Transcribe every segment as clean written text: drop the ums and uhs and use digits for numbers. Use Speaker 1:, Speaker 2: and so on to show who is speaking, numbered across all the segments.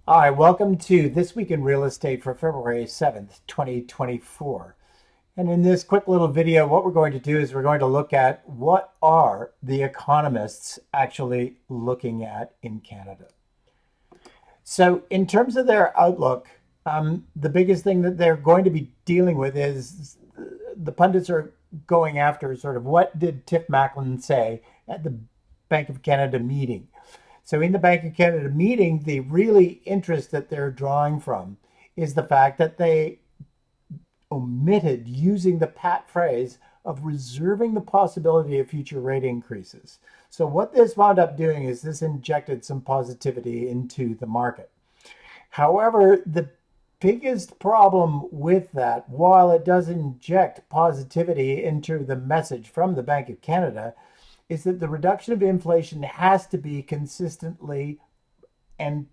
Speaker 1: Hi, welcome to This Week in Real Estate for February 7th, 2024. And in this quick little video, what we're going to do is we're going to look at what are the economists actually looking at in Canada. So in terms of their outlook, the biggest thing that they're going to be dealing with is the pundits are going after sort of what did Tiff Macklin say at the Bank of Canada meeting. So in the Bank of Canada meeting, the really interest that they're drawing from is the fact that they omitted using the pat phrase of reserving the possibility of future rate increases. So what this wound up doing is this injected some positivity into the market. However, the biggest problem with that, while it does inject positivity into the message from the Bank of Canada, is that the reduction of inflation has to be consistently and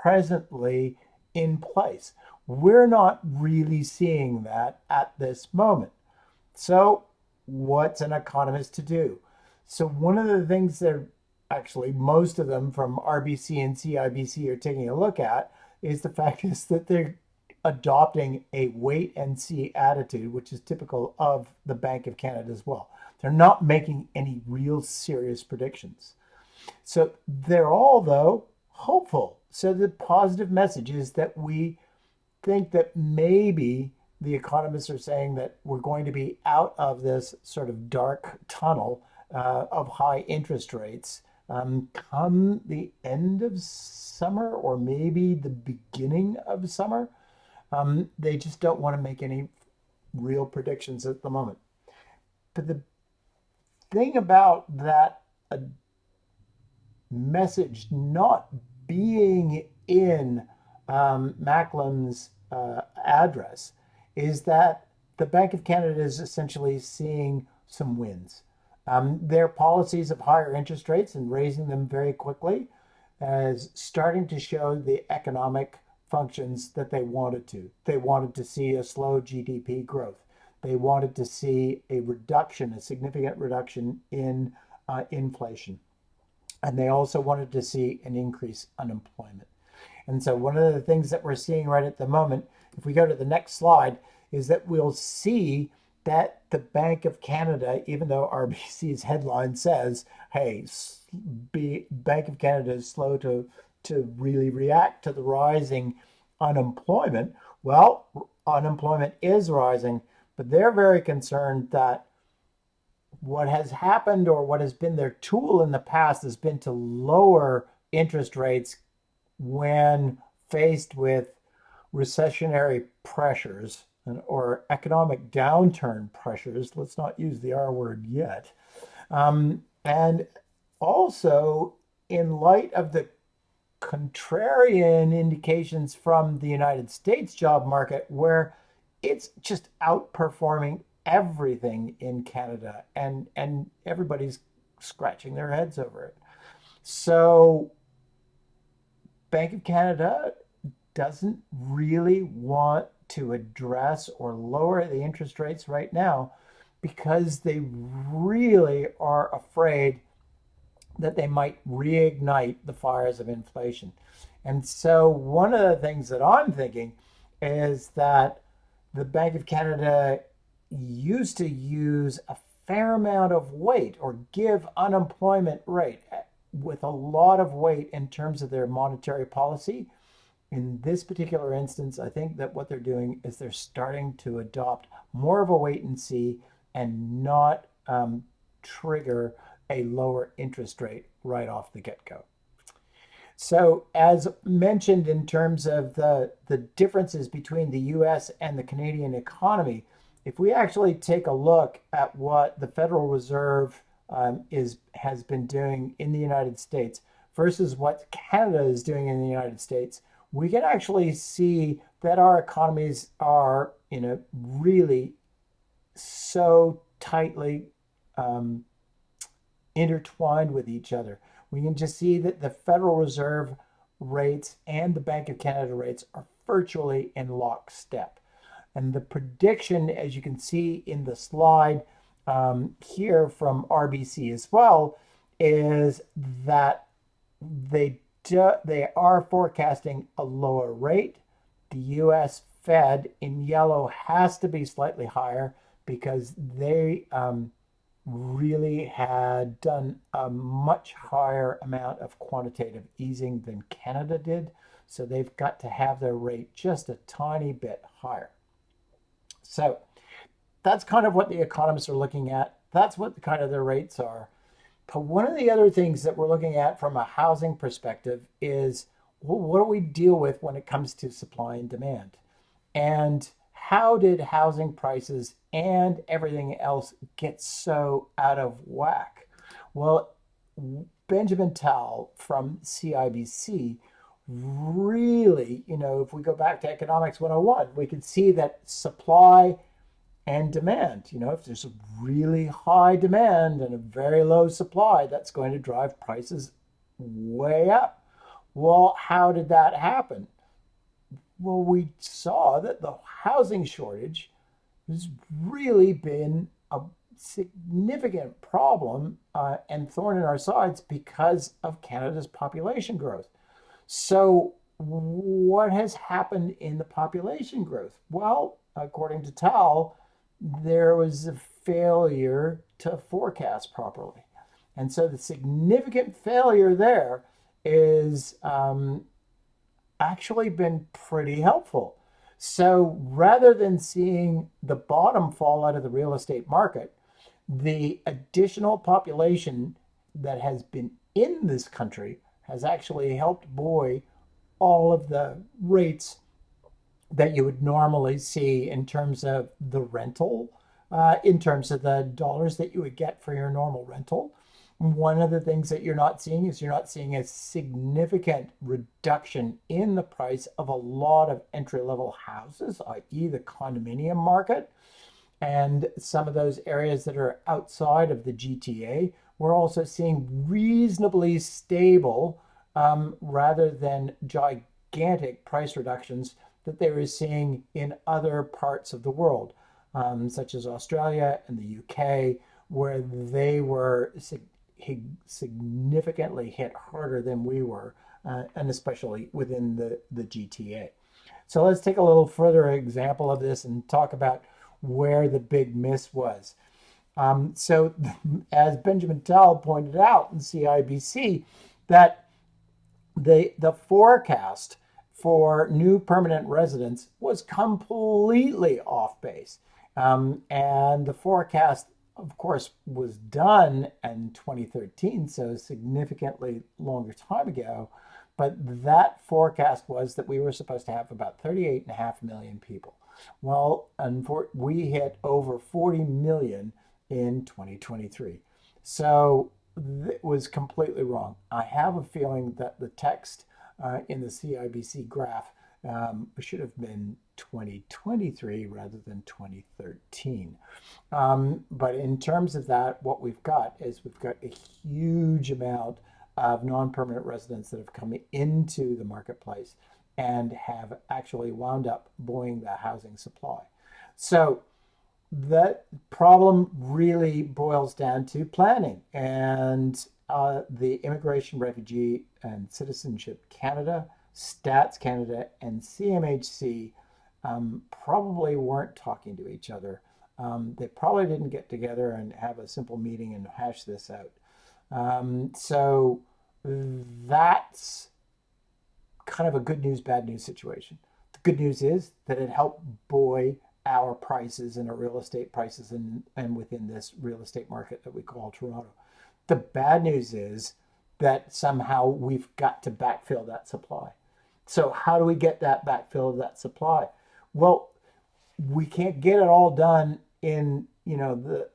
Speaker 1: presently in place. We're not really seeing that at this moment. So, what's an economist to do? So, one of the things that actually most of them from RBC and CIBC are taking a look at is the fact is that they're adopting a wait and see attitude, which is typical of the Bank of Canada as well. They're not making any real serious predictions. So they're all, though, hopeful. So the positive message is that we think that maybe the economists are saying that we're going to be out of this sort of dark tunnel of high interest rates come the end of summer or maybe the beginning of summer. They just don't want to make any real predictions at the moment. But the thing about that message not being in Macklin's address is that the Bank of Canada is essentially seeing some wins. Their policies of higher interest rates and raising them very quickly is starting to show the economic functions that they wanted to. They wanted to see a slow GDP growth. They wanted to see a reduction, a significant reduction in inflation. And they also wanted to see an increase in unemployment. And so one of the things that we're seeing right at the moment, if we go to the next slide, is that we'll see that the Bank of Canada, even though RBC's headline says, hey, Bank of Canada is slow to really react to the rising unemployment. Well, unemployment is rising, but they're very concerned that what has happened or what has been their tool in the past has been to lower interest rates when faced with recessionary pressures or economic downturn pressures. Let's not use the R word yet. And also, in light of the contrarian indications from the United States job market, where it's just outperforming everything in Canada, and everybody's scratching their heads over it. So Bank of Canada doesn't really want to address or lower the interest rates right now because they really are afraid that they might reignite the fires of inflation. And so one of the things that I'm thinking is that the Bank of Canada used to use a fair amount of weight or give unemployment rate with a lot of weight in terms of their monetary policy. In this particular instance, I think that what they're doing is they're starting to adopt more of a wait and see and not trigger a lower interest rate right off the get-go. So as mentioned in terms of the differences between the US and the Canadian economy, if we actually take a look at what the Federal Reserve has been doing in the United States versus what Canada is doing in the United States, we can actually see that our economies are, really so tightly intertwined with each other. We can just see that the Federal Reserve rates and the Bank of Canada rates are virtually in lockstep. And the prediction, as you can see in the slide here from RBC as well, is that they they are forecasting a lower rate. The US Fed in yellow has to be slightly higher because they really had done a much higher amount of quantitative easing than Canada did. So they've got to have their rate just a tiny bit higher. So that's kind of what the economists are looking at. That's what kind of their rates are. But one of the other things that we're looking at from a housing perspective is, well, what do we deal with when it comes to supply and demand? And how did housing prices and everything else get so out of whack? Well, Benjamin Tal from CIBC really, if we go back to Economics 101, we can see that supply and demand, if there's a really high demand and a very low supply, that's going to drive prices way up. Well, how did that happen? Well, we saw that the housing shortage has really been a significant problem and thorn in our sides because of Canada's population growth. So what has happened in the population growth? Well, according to Tal, there was a failure to forecast properly. And so the significant failure there is actually been pretty helpful. So rather than seeing the bottom fall out of the real estate market, the additional population that has been in this country has actually helped buoy all of the rates that you would normally see in terms of the rental, in terms of the dollars that you would get for your normal rental. One of the things that you're not seeing is you're not seeing a significant reduction in the price of a lot of entry-level houses, i.e. the condominium market. And some of those areas that are outside of the GTA, we're also seeing reasonably stable rather than gigantic price reductions that they were seeing in other parts of the world, such as Australia and the UK, where they were significantly hit harder than we were, and especially within the GTA. So let's take a little further example of this and talk about where the big miss was. So as Benjamin Tal pointed out in CIBC, that the forecast for new permanent residents was completely off base. And the forecast, of course, was done in 2013, so significantly longer time ago. But that forecast was that we were supposed to have about 38.5 million people. Well, we hit over 40 million in 2023. So it was completely wrong. I have a feeling that the text in the CIBC graph should have been 2023 rather than 2013. But in terms of that, what we've got is we've got a huge amount of non-permanent residents that have come into the marketplace and have actually wound up buoying the housing supply. So the problem really boils down to planning, and the Immigration, Refugee and Citizenship Canada, Stats Canada, and CMHC probably weren't talking to each other. They probably didn't get together and have a simple meeting and hash this out. So that's kind of a good news, bad news situation. The good news is that it helped buoy our prices and our real estate prices and within this real estate market that we call Toronto. The bad news is that somehow we've got to backfill that supply. So how do we get that backfill of that supply? Well, we can't get it all done in the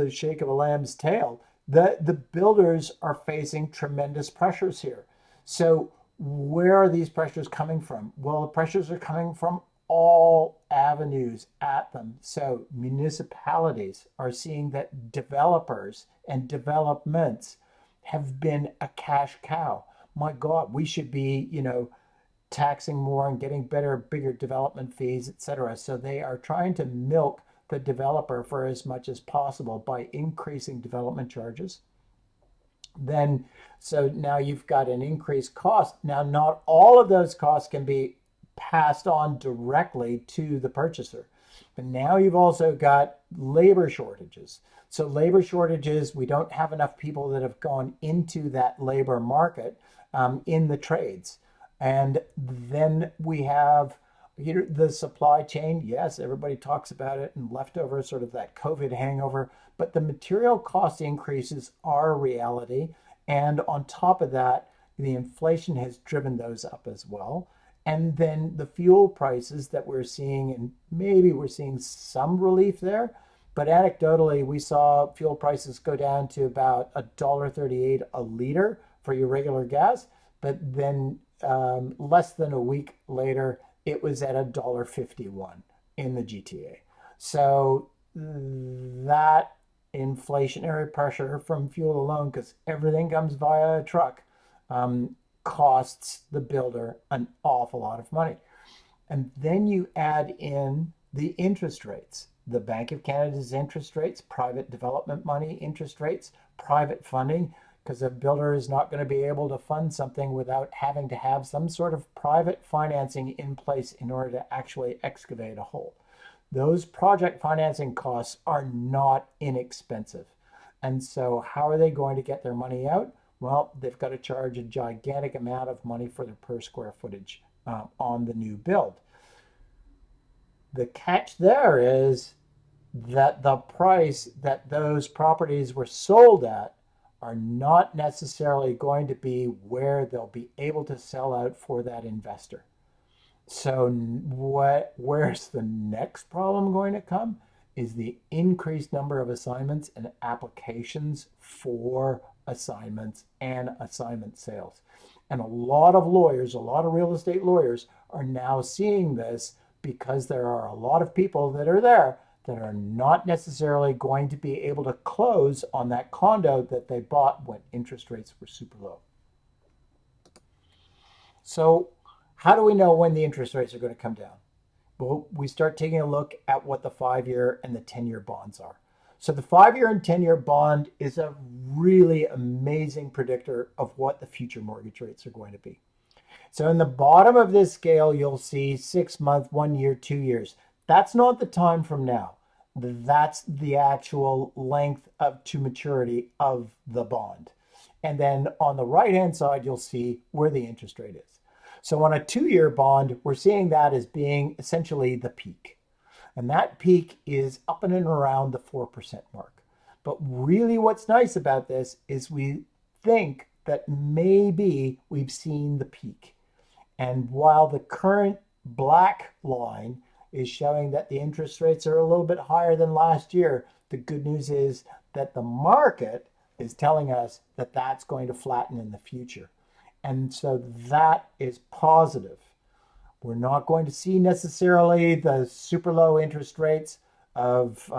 Speaker 1: shake of a lamb's tail. The builders are facing tremendous pressures here. So where are these pressures coming from? Well, the pressures are coming from all avenues at them. So municipalities are seeing that developers and developments have been a cash cow. My God, we should be, taxing more and getting bigger development fees, etc. So they are trying to milk the developer for as much as possible by increasing development charges. then so now you've got an increased cost. Now, not all of those costs can be passed on directly to the purchaser, but now you've also got labor shortages. So labor shortages, we don't have enough people that have gone into that labor market in the trades. And then we have the supply chain. Yes, everybody talks about it, and leftover, sort of that COVID hangover, but the material cost increases are a reality. And on top of that, the inflation has driven those up as well. And then the fuel prices that we're seeing, and maybe we're seeing some relief there, but anecdotally, we saw fuel prices go down to about $1.38 a liter for your regular gas, but then less than a week later, it was at $1.51 in the GTA. So that inflationary pressure from fuel alone, because everything comes via a truck, costs the builder an awful lot of money. And then you add in the interest rates, the Bank of Canada's interest rates, private development money interest rates, private funding, because a builder is not going to be able to fund something without having to have some sort of private financing in place in order to actually excavate a hole. Those project financing costs are not inexpensive. And so how are they going to get their money out? Well, they've got to charge a gigantic amount of money for their per square footage on the new build. The catch there is that the price that those properties were sold at are not necessarily going to be where they'll be able to sell out for that investor. So where's the next problem going to come is the increased number of assignments and applications for assignments and assignment sales. And a lot of lawyers, a lot of real estate lawyers are now seeing this because there are a lot of people that are there that are not necessarily going to be able to close on that condo that they bought when interest rates were super low. So how do we know when the interest rates are going to come down? Well, we start taking a look at what the 5-year and the 10-year bonds are. So the 5-year and 10-year bond is a really amazing predictor of what the future mortgage rates are going to be. So in the bottom of this scale, you'll see 6 months, 1 year, 2 years. That's not the time from now. That's the actual length of to maturity of the bond. And then on the right-hand side, you'll see where the interest rate is. So on a 2-year bond, we're seeing that as being essentially the peak. And that peak is up and around the 4% mark. But really what's nice about this is we think that maybe we've seen the peak. And while the current black line is showing that the interest rates are a little bit higher than last year, the good news is that the market is telling us that that's going to flatten in the future. And so that is positive. We're not going to see necessarily the super low interest rates of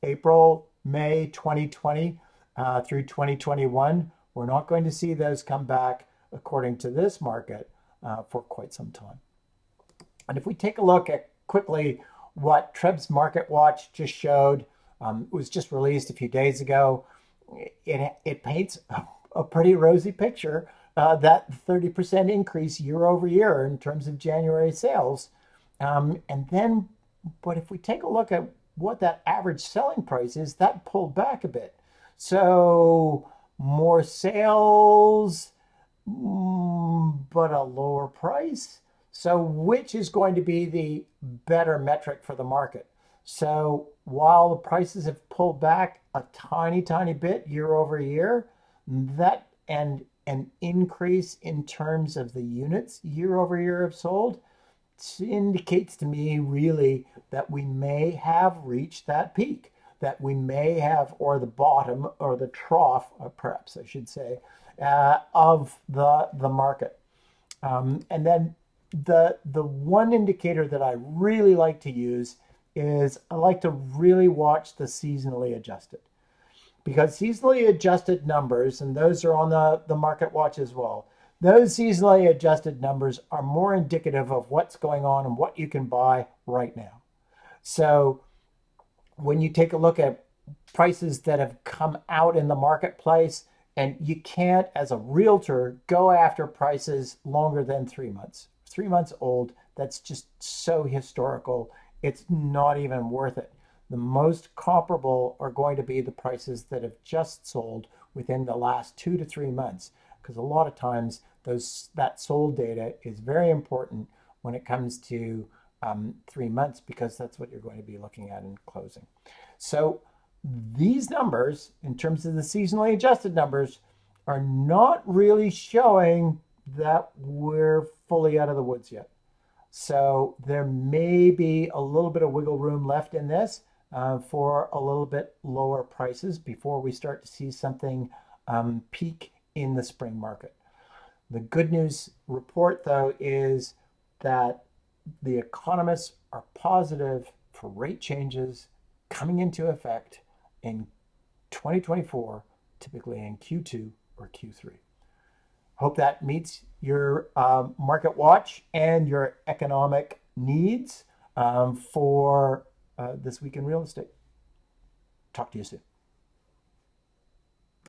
Speaker 1: April, May 2020 through 2021. We're not going to see those come back, according to this market, for quite some time. And if we take a look at quickly what Treb's Market Watch just showed, it was just released a few days ago. It paints a pretty rosy picture, that 30% increase year over year in terms of January sales. But if we take a look at what that average selling price is, that pulled back a bit. So more sales, but a lower price. So which is going to be the better metric for the market? So while the prices have pulled back a tiny bit year over year, that and an increase in terms of the units year over year have sold indicates to me really that we may have reached that peak, that we may have, or the bottom, or the trough, or perhaps I should say, of the market. And then the one indicator that I really like to use is I like to really watch the seasonally adjusted. Because seasonally adjusted numbers, and those are on the market watch as well, those seasonally adjusted numbers are more indicative of what's going on and what you can buy right now. So when you take a look at prices that have come out in the marketplace. And you can't, as a realtor, go after prices longer than 3 months. 3 months old, that's just so historical. It's not even worth it. The most comparable are going to be the prices that have just sold within the last 2 to 3 months, because a lot of times that sold data is very important when it comes to 3 months, because that's what you're going to be looking at in closing. So these numbers, in terms of the seasonally adjusted numbers, are not really showing that we're fully out of the woods yet. So there may be a little bit of wiggle room left in this for a little bit lower prices before we start to see something peak in the spring market. The good news report, though, is that the economists are positive for rate changes coming into effect in 2024, typically in Q2 or Q3. Hope that meets your market watch and your economic needs for this week in real estate. Talk to you soon.